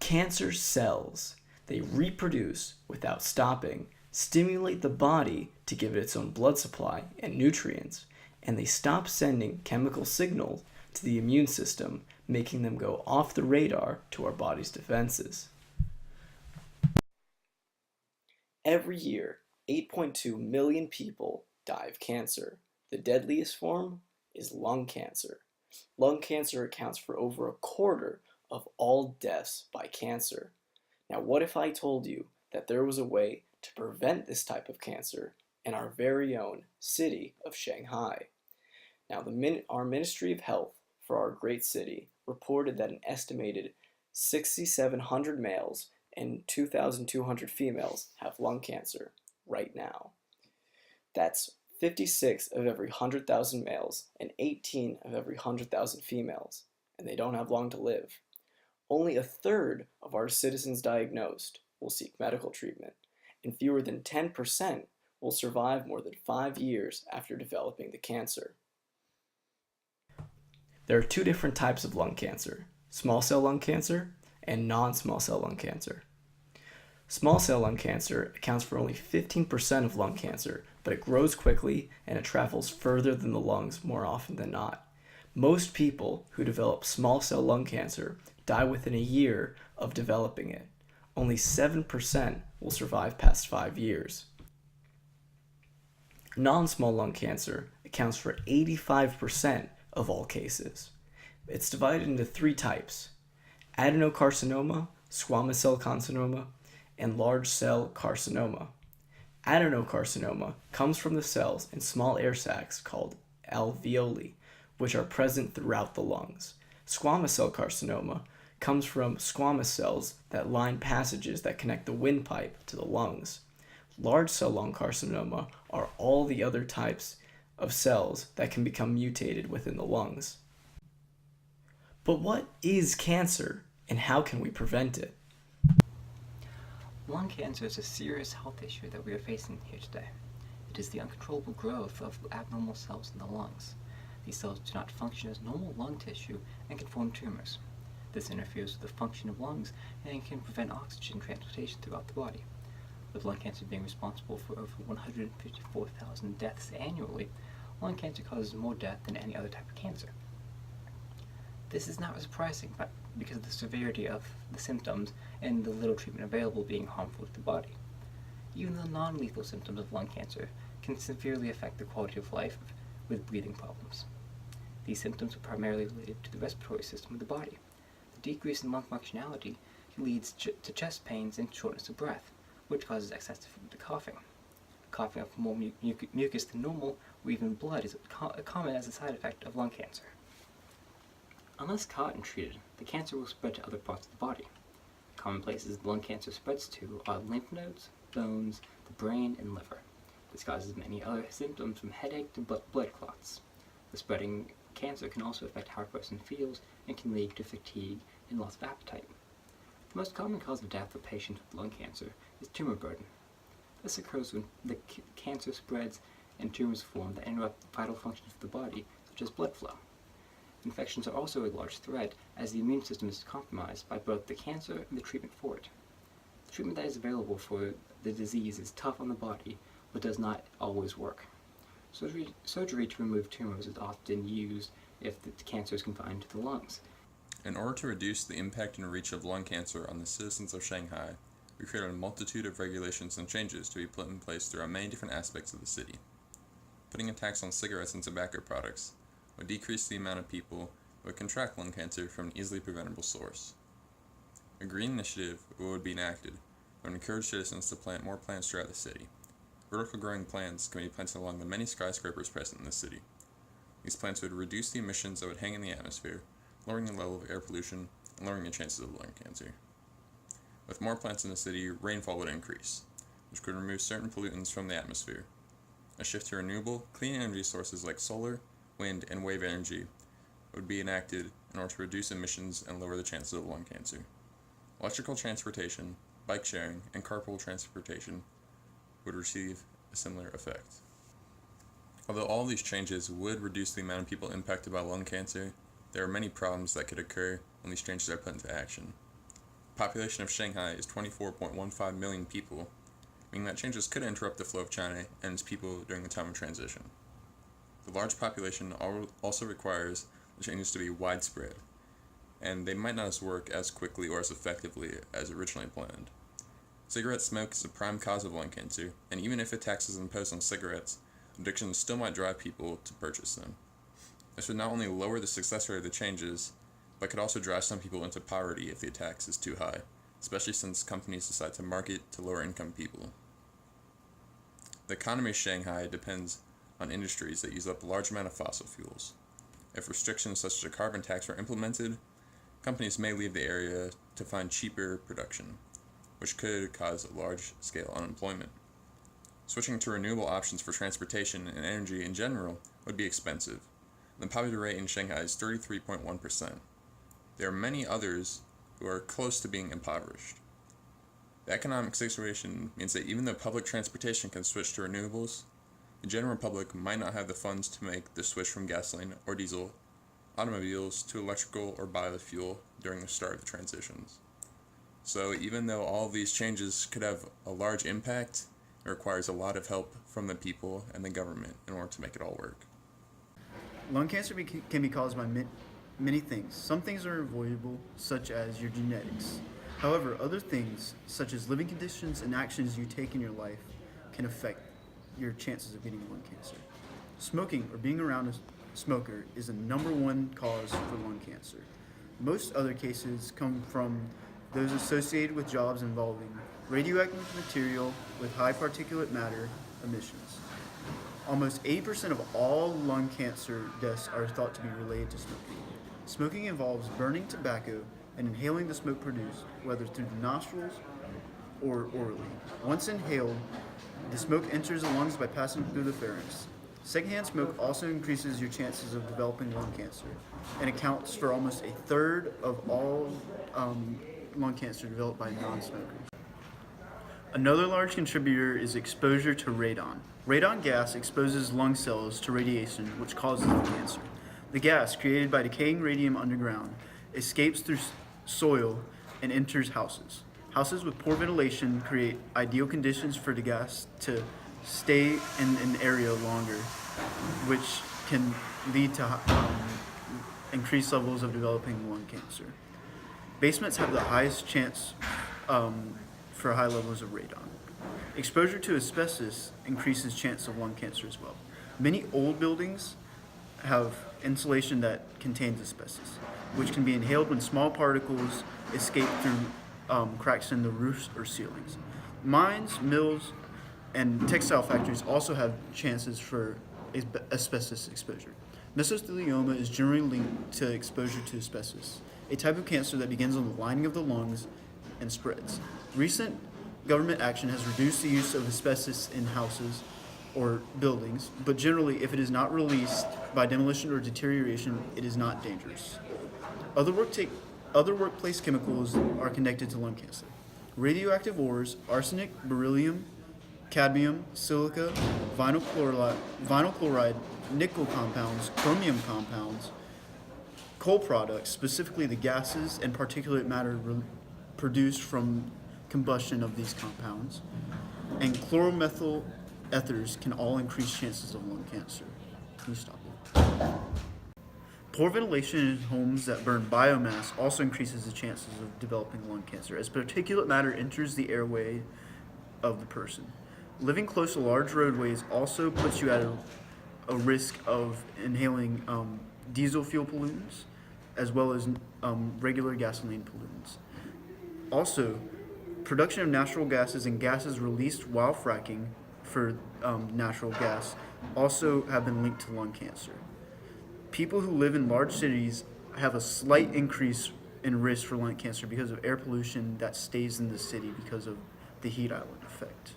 Cancer cells. They reproduce without stopping, stimulate the body to give it its own blood supply and nutrients, and they stop sending chemical signals to the immune system, making them go off the radar to our body's defenses. Every year, 8.2 million people die of cancer. The deadliest form is lung cancer. Lung cancer accounts for over a quarter of all deaths by cancer. Now, what if I told you that there was a way to prevent this type of cancer in our very own city of Shanghai? Now, our Ministry of Health for our great city reported that an estimated 6,700 males and 2,200 females have lung cancer right now. That's 56 of every 100,000 males and 18 of every 100,000 females, and they don't have long to live. Only a third of our citizens diagnosed will seek medical treatment, and fewer than 10% will survive more than 5 years after developing the cancer. There are two different types of lung cancer: small cell lung cancer and non-small cell lung cancer. Small cell lung cancer accounts for only 15% of lung cancer, but it grows quickly and it travels further than the lungs more often than not. Most people who develop small cell lung cancer die within a year of developing it. Only 7% will survive past 5 years. Non-small lung cancer accounts for 85% of all cases. It's divided into 3 types: adenocarcinoma, squamous cell carcinoma, and large cell carcinoma. Adenocarcinoma comes from the cells in small air sacs called alveoli, which are present throughout the lungs. Squamous cell carcinoma comes from squamous cells that line passages that connect the windpipe to the lungs. Large cell lung carcinoma are all the other types of cells that can become mutated within the lungs. But what is cancer, and how can we prevent it? Lung cancer is a serious health issue that we are facing here today. It is the uncontrollable growth of abnormal cells in the lungs. These cells do not function as normal lung tissue and can form tumors. This interferes with the function of lungs and can prevent oxygen transportation throughout the body. With lung cancer being responsible for over 154,000 deaths annually, lung cancer causes more death than any other type of cancer. This is not surprising because of the severity of the symptoms and the little treatment available being harmful to the body. Even the non-lethal symptoms of lung cancer can severely affect the quality of life with breathing problems. These symptoms are primarily related to the respiratory system of the body. The decrease in lung functionality leads to chest pains and shortness of breath, which causes excessive coughing. Coughing up more mucus than normal, or even blood, is common as a side effect of lung cancer. Unless caught and treated, the cancer will spread to other parts of the body. Common places lung cancer spreads to are lymph nodes, bones, the brain, and liver. This causes many other symptoms from headache to blood clots. The spreading cancer can also affect how a person feels and can lead to fatigue and loss of appetite. The most common cause of death for patients with lung cancer is tumor burden. This occurs when the cancer spreads and tumors form that interrupt vital functions of the body, such as blood flow. Infections are also a large threat, as the immune system is compromised by both the cancer and the treatment for it. The treatment that is available for the disease is tough on the body, but does not always work. Surgery to remove tumors is often used if the cancer is confined to the lungs. In order to reduce the impact and reach of lung cancer on the citizens of Shanghai, we created a multitude of regulations and changes to be put in place throughout many different aspects of the city. Putting a tax on cigarettes and tobacco products would decrease the amount of people who would contract lung cancer from an easily preventable source. A green initiative would be enacted that would encourage citizens to plant more plants throughout the city. Vertical growing plants can be planted along the many skyscrapers present in the city. These plants would reduce the emissions that would hang in the atmosphere, lowering the level of air pollution and lowering the chances of lung cancer. With more plants in the city, rainfall would increase, which could remove certain pollutants from the atmosphere. A shift to renewable, clean energy sources like solar, wind, and wave energy would be enacted in order to reduce emissions and lower the chances of lung cancer. Electrical transportation bike sharing, and carpool transportation would receive a similar effect. Although all these changes would reduce the amount of people impacted by lung cancer, there are many problems that could occur when these changes are put into action. The population of Shanghai is 24.15 million people, meaning that changes could interrupt the flow of China and its people during the time of transition. The large population also requires the changes to be widespread, and they might not work as quickly or as effectively as originally planned. Cigarette smoke is a prime cause of lung cancer, and even if a tax is imposed on cigarettes, addiction still might drive people to purchase them. This would not only lower the success rate of the changes, but could also drive some people into poverty if the tax is too high, especially since companies decide to market to lower income people. The economy of Shanghai depends on industries that use up a large amount of fossil fuels. If restrictions such as a carbon tax are implemented, companies may leave the area to find cheaper production, which could cause large-scale unemployment. Switching to renewable options for transportation and energy in general would be expensive. The poverty rate in Shanghai is 33.1%. There are many others who are close to being impoverished. The economic situation means that even though public transportation can switch to renewables, the general public might not have the funds to make the switch from gasoline or diesel automobiles to electrical or biofuel during the start of the transitions. So even though all of these changes could have a large impact, it requires a lot of help from the people and the government in order to make it all work. Lung cancer can be caused by many things. Some things are avoidable, such as your genetics. However, other things, such as living conditions and actions you take in your life, can affect your chances of getting lung cancer. Smoking or being around a smoker is the number one cause for lung cancer. Most other cases come from those associated with jobs involving radioactive material with high particulate matter emissions. Almost 80% of all lung cancer deaths are thought to be related to smoking. Smoking involves burning tobacco and inhaling the smoke produced, whether through the nostrils or orally. Once inhaled, the smoke enters the lungs by passing through the pharynx. Secondhand smoke also increases your chances of developing lung cancer and accounts for almost a third of all lung cancer developed by non-smokers. Another large contributor is exposure to radon. Radon gas exposes lung cells to radiation, which causes the cancer. The gas, created by decaying radium underground, escapes through soil and enters houses. Houses with poor ventilation create ideal conditions for the gas to stay in an area longer, which can lead to increased levels of developing lung cancer. Basements have the highest chance for high levels of radon. Exposure to asbestos increases chance of lung cancer as well. Many old buildings have insulation that contains asbestos, which can be inhaled when small particles escape through cracks in the roofs or ceilings. Mines, mills, and textile factories also have chances for asbestos exposure. Mesothelioma is generally linked to exposure to asbestos, a type of cancer that begins on the lining of the lungs and spreads. Recent government action has reduced the use of asbestos in houses or buildings, but generally, if it is not released by demolition or deterioration, it is not dangerous. Other workplace chemicals are connected to lung cancer. Radioactive ores, arsenic, beryllium, cadmium, silica, vinyl chloride, nickel compounds, chromium compounds, coal products, specifically the gases and particulate matter produced from combustion of these compounds, and chloromethyl ethers can all increase chances of lung cancer. Can you stop it? Poor ventilation in homes that burn biomass also increases the chances of developing lung cancer, as particulate matter enters the airway of the person. Living close to large roadways also puts you at a risk of inhaling diesel fuel pollutants, as well as regular gasoline pollutants. Also, production of natural gases and gases released while fracking for natural gas also have been linked to lung cancer. People who live in large cities have a slight increase in risk for lung cancer because of air pollution that stays in the city because of the heat island effect.